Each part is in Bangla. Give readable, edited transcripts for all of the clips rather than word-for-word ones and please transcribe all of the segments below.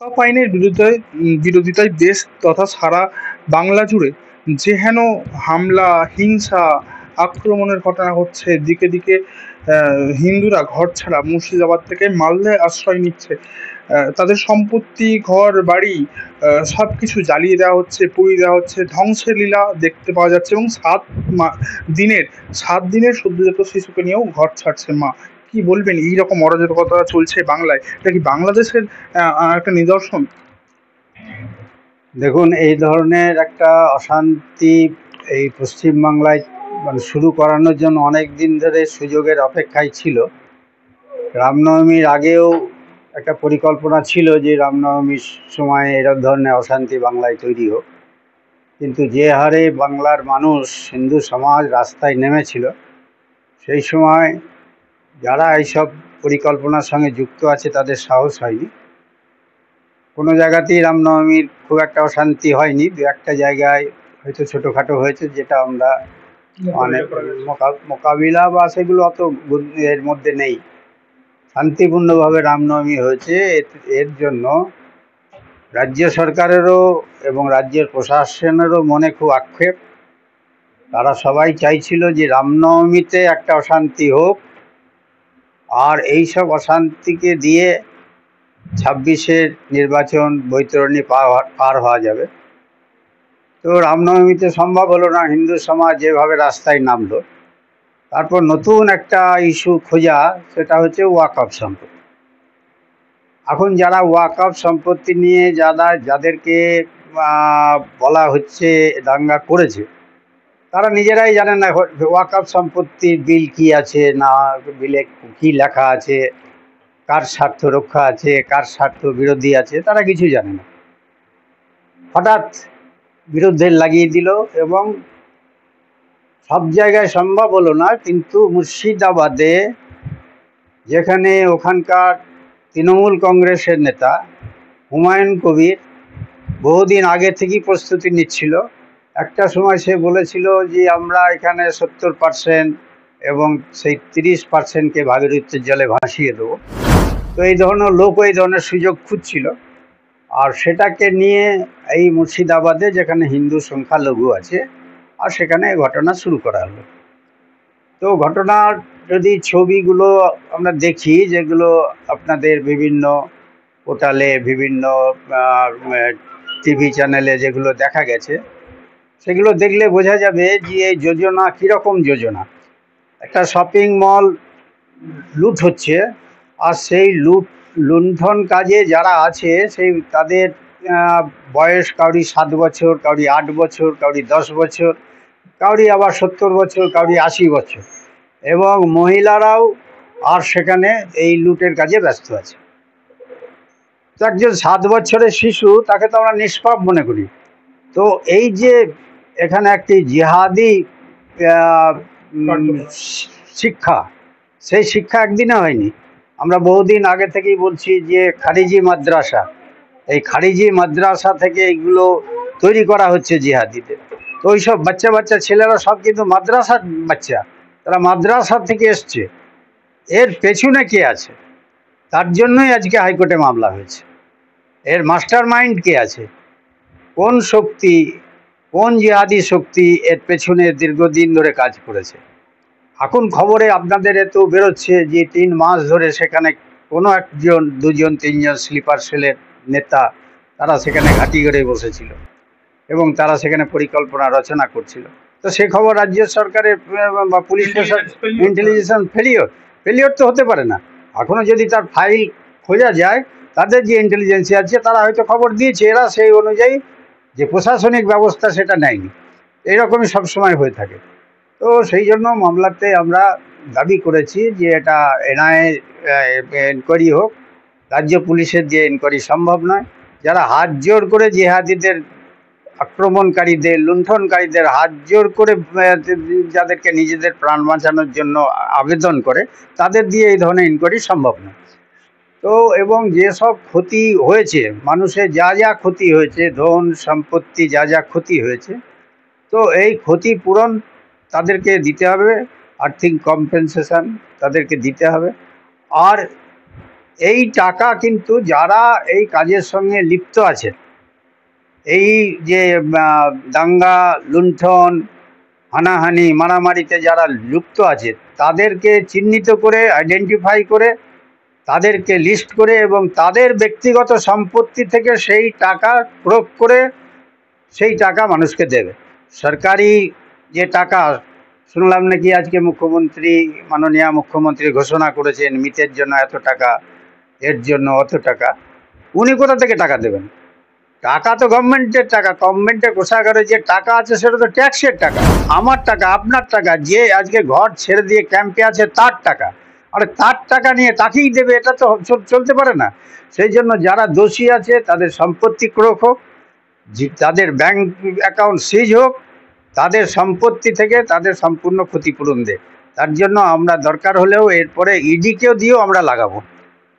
সব আইনের বিরোধিতায় দেশ তথা সারা বাংলা জুড়ে যেহেন হামলা, হিংসা, আক্রমণের ঘটনা ঘটছে। দিকে দিকে হিন্দুরা ঘরছাড়া মুর্শিদাবাদ থেকে মালদায় আশ্রয় নিচ্ছে। তাদের সম্পত্তি, ঘর বাড়ি সবকিছু জ্বালিয়ে দেওয়া হচ্ছে, পুড়িয়ে দেওয়া হচ্ছে, ধ্বংসের লীলা দেখতে পাওয়া যাচ্ছে। এবং দিনের 7 দিনের সদ্যোজাত শিশুকে নিয়েও ঘর ছাড়ছে মা। কি বলবেন, এইরকম অরাজকতা চলছে বাংলায়, এটা কি বাংলাদেশের একটা নিদর্শন? দেখুন, এই ধরনের একটা অশান্তি এই পশ্চিমবাংলায় মানে শুরু করানোর জন্য অনেক দিন ধরে সুযোগের অপেক্ষায় ছিল। রামনবমীর আগেও একটা পরিকল্পনা ছিল যে রামনবমীর সময় এরকম ধরনের অশান্তি বাংলায় তৈরি হোক, কিন্তু যে হারে বাংলার মানুষ, হিন্দু সমাজ রাস্তায় নেমেছিল, সেই সময় যারা এইসব পরিকল্পনার সঙ্গে যুক্ত আছে তাদের সাহস হয়নি। কোনো জায়গাতেই রামনবমীর খুব একটা অশান্তি হয়নি, দু একটা জায়গায় হয়তো ছোটোখাটো হয়েছে, যেটা আমরা মানে মোকাবিলা বা সেগুলো অত এর মধ্যে নেই। শান্তিপূর্ণভাবে রামনবমী হয়েছে। এর জন্য রাজ্য সরকারেরও এবং রাজ্যের প্রশাসনেরও মনে খুব আক্ষেপ। তারা সবাই চাইছিল যে রামনবমীতে একটা অশান্তি হোক, আর এই সব অশান্তিকে দিয়ে 26-এর নির্বাচন বৈতরণী পার হওয়া যাবে। তো রামনবমীতে সম্ভব হলো না, হিন্দু সমাজ যেভাবে রাস্তায় নামলো। তারপর নতুন একটা ইস্যু খোঁজা, সেটা হচ্ছে ওয়াকফ সম্পত্তি। এখন যারা ওয়াকফ সম্পত্তি নিয়ে যাদেরকে বলা হচ্ছে দাঙ্গা করেছে, তারা নিজেরাই জানেন না ওয়াকফ সম্পত্তির বিল কি আছে, না বিলে কি লেখা আছে, কার স্বার্থ রক্ষা আছে, কার স্বার্থ বিরোধী আছে, তারা কিছু জানে না। হঠাৎ বিরুদ্ধে লাগিয়ে দিল এবং সব জায়গায় সম্ভব হলো না। কিন্তু মুর্শিদাবাদে, যেখানে ওখানকার তৃণমূল কংগ্রেসের নেতা হুমায়ুন কবির বহুদিন আগে থেকেই প্রস্তুতি নিচ্ছিল। একটা সময় সে বলেছিল যে আমরা এখানে 70% এবং সেই 30%কে ভাগীরথীর জলে ভাসিয়ে দেবো। তো এই ধরনের লোক এই ধরনের সুযোগ খুঁজছিল, আর সেটাকে নিয়ে এই মুর্শিদাবাদে, যেখানে হিন্দু সংখ্যালঘু আছে, আর সেখানে ঘটনা শুরু করা হলো। তো ঘটনার যদি ছবিগুলো আমরা দেখি, যেগুলো আপনাদের বিভিন্ন পোর্টালে, বিভিন্ন টিভি চ্যানেলে যেগুলো দেখা গেছে, সেগুলো দেখলে বোঝা যাবে যে এই যোজনা কীরকম যোজনা। একটা শপিং মল লুট হচ্ছে, আর সেই লুণ্ঠন কাজে যারা আছে, সেই তাদের বয়স কাউরি 7 বছর, কাউরি 8 বছর, কাউরি 10 বছর, কাউরি আবার 70 বছর, কাউরি 80 বছর, এবং মহিলারাও আর সেখানে এই লুটের কাজে ব্যস্ত আছে। তো একজন 7 বছরের শিশু, তাকে তো আমরা নিষ্পাপ মনে করি। তো এই যে এখানে একটি জিহাদি শিক্ষা, সেই শিক্ষা একদিনে হয়নি। আমরা বহুদিন আগে থেকেই বলছি যে খারিজি মাদ্রাসা, এই খারিজি মাদ্রাসা থেকে এইগুলো তৈরি করা হচ্ছে জিহাদিদের। তো ওই সব বাচ্চা বাচ্চা ছেলেরা সব কিন্তু মাদ্রাসার বাচ্চা, তারা মাদ্রাসা থেকে এসছে। এর পেছনে কে আছে, তার জন্যই আজকে হাইকোর্টে মামলা হয়েছে। এর মাস্টার মাইন্ড কে আছে, কোন শক্তি, কোন জিহাদি শক্তি এর পেছনে দীর্ঘদিন ধরে কাজ করেছে। এখন খবরে আপনাদের এত বেরোচ্ছে যে 3 মাস ধরে সেখানে কোনো একজন, দুজন, তিনজন স্লিপার সেলের নেতা, তারা সেখানে ঘাঁটি গড়ে বসেছিল এবং তারা সেখানে পরিকল্পনা রচনা করছিল। তো সে খবর রাজ্য সরকারের বা পুলিশ ইন্টেলিজেন্স ফেলিওর তো হতে পারে না। এখনও যদি তার ফাইল খোঁজা যায়, তাদের যে ইন্টেলিজেন্সি আছে তারা হয়তো খবর দিয়েছে, এরা সেই অনুযায়ী যে প্রশাসনিক ব্যবস্থা সেটা নেয়নি। এইরকমই সবসময় হয়ে থাকে। তো সেই জন্য মামলাতে আমরা দাবি করেছি যে এটা এনআইএ এনকোয়ারি হোক। রাজ্য পুলিশের যে এনকোয়ারি সম্ভব নয়। যারা হাত জোর করে জিহাদিদের, আক্রমণকারীদের, লুণ্ঠনকারীদের হাত জোর করে যাদেরকে নিজেদের প্রাণ বাঁচানোর জন্য আবেদন করে, তাদের দিয়ে এই ধরনের ইনকোয়ারি সম্ভব নয়। তো এবং যেসব ক্ষতি হয়েছে, মানুষের যা যা ক্ষতি হয়েছে, ধন সম্পত্তি যা যা ক্ষতি হয়েছে, তো এই ক্ষতিপূরণ তাদেরকে দিতে হবে, আর্থিক কম্পেনসেশন তাদেরকে দিতে হবে। আর এই টাকা কিন্তু যারা এই কাজের সঙ্গে লিপ্ত আছেন, এই যে দাঙ্গা, লুণ্ঠন, হানাহানি, মারামারিতে যারা যুক্ত আছে, তাদেরকে চিহ্নিত করে, আইডেন্টিফাই করে, তাদেরকে লিস্ট করে এবং তাদের ব্যক্তিগত সম্পত্তি থেকে সেই টাকা প্রয়োগ করে সেই টাকা মানুষকে দেবে। সরকারি যে টাকা, শুনলাম নাকি আজকে মুখ্যমন্ত্রী, মাননীয় মুখ্যমন্ত্রী ঘোষণা করেছেন মিতের জন্য এত টাকা, এর জন্য অত টাকা। উনি কোথা থেকে টাকা দেবেন? টাকা তো গভর্নমেন্টের টাকা, গভর্নমেন্টের কোষাগারে যে টাকা আছে সেটা তো ট্যাক্সের টাকা, আমার টাকা, আপনার টাকা। যে আজকে ঘর ছেড়ে দিয়ে ক্যাম্পে আছে তার টাকা, আর তার টাকা নিয়ে তাকেই দেবে, এটা তো চলতে পারে না। সেই জন্য যারা দোষী আছে তাদের সম্পত্তি ক্রোক হোক, তাদের ব্যাংক অ্যাকাউন্ট সিজ হোক, তাদের সম্পত্তি থেকে তাদের সম্পূর্ণ ক্ষতিপূরণ দেয়। তার জন্য আমরা দরকার হলেও এরপরে ইডিকেও দিয়েও আমরা লাগাবো।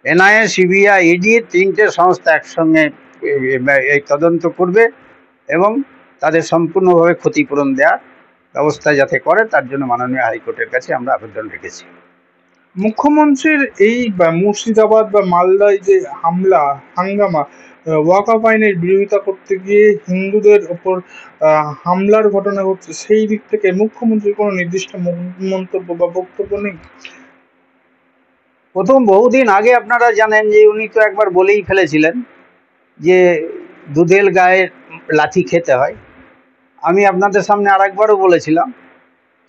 এনআইএ, সিবিআই, ইডি তিনটে সংস্থা একসঙ্গে এই তদন্ত করবে এবং তাদের সম্পূর্ণভাবে ক্ষতিপূরণ দেওয়ার ব্যবস্থা যাতে করে, তার জন্য মাননীয় হাইকোর্টের কাছে আমরা আবেদন রেখেছি। মুখ্যমন্ত্রীর এই মুর্শিদাবাদ বা মালদায় যে হাঙ্গামা, ওয়াকফ আইনের বিরোধিতা করতে গিয়ে হিন্দুদের ওপর হামলার ঘটনা ঘটছে, সেই দিক থেকে মুখ্যমন্ত্রীর কোনো নির্দিষ্ট মন্তব্য বা বক্তব্য নেই? প্রথম বহুদিন আগে আপনারা জানেন যে উনি তো একবার বলেই ফেলেছিলেন যে দুধের গায়ে লাথি খেতে হয়। আমি আপনাদের সামনে আরেকবারও বলেছিলাম,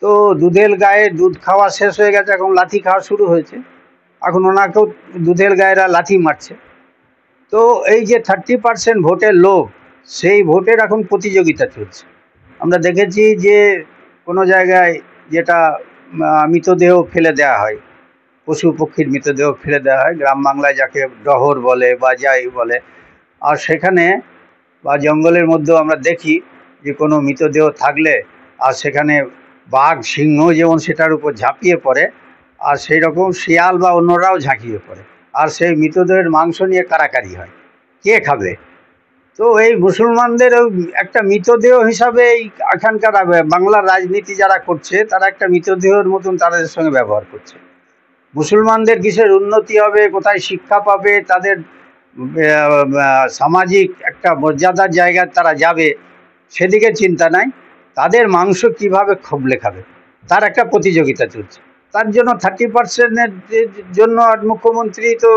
তো দুধের গায়ে দুধ খাওয়া শেষ হয়ে গেছে, এখন লাথি খাওয়া শুরু হয়েছে। এখন ওনাকেও দুধের গায়েরা লাথি মারছে। তো এই যে 30% ভোটের লোভ, সেই ভোটের এখন প্রতিযোগিতা চলছে। আমরা দেখেছি যে কোনো জায়গায় যেটা মৃতদেহ ফেলে দেওয়া হয়, পশু পক্ষীর মৃতদেহ ফেলে দেওয়া হয়, গ্রাম বাংলায় যাকে ডহর বলে বা যাই বলে, আর সেখানে বা জঙ্গলের মধ্যেও আমরা দেখি যে কোনো মৃতদেহ থাকলে আর সেখানে বাঘ, সিংহ যেমন সেটার উপর ঝাঁপিয়ে পড়ে, আর সেই রকম শিয়াল বা অন্যরাও ঝাঁপিয়ে পড়ে, আর সেই মৃতদেহের মাংস নিয়ে কারাকারি হয়, কে খাবে? তো এই মুসলমানদের একটা মৃতদেহ হিসাবে এই এখানকার বাংলার রাজনীতি যারা করছে, তারা একটা মৃতদেহের মতন তাদের সঙ্গে ব্যবহার করছে। মুসলমানদের কিসের উন্নতি হবে, কোথায় শিক্ষা পাবে, তাদের সামাজিক একটা মর্যাদার জায়গায় তারা যাবে, সেদিকে চিন্তা নাই। তাদের মাংস কিভাবে খবলে খাবে, তার একটা প্রতিযোগিতা চলছে। তার জন্য 30%-এর জন্য আর মুখ্যমন্ত্রী তো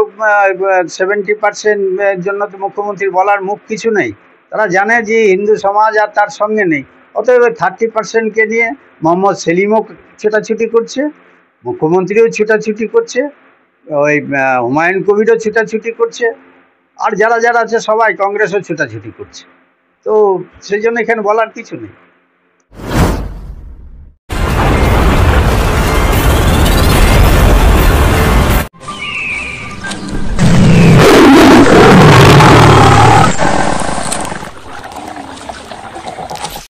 70%-এর জন্য তো মুখ্যমন্ত্রীর বলার মুখ কিছু নেই। তারা জানে যে হিন্দু সমাজ আর তার সঙ্গে নেই, অতএব 30%-কে নিয়ে মোহাম্মদ সেলিমও ছোটাছুটি করছে, মুখ্যমন্ত্রীও ছোটাছুটি করছে, ওই হুমায়ুন কবিরও ছোটাছুটি করছে, আর যারা যারা আছে সবাই, কংগ্রেসও ছোটাছুটি করছে। তো সেই জন্য এখানে বলার কিছু নেই।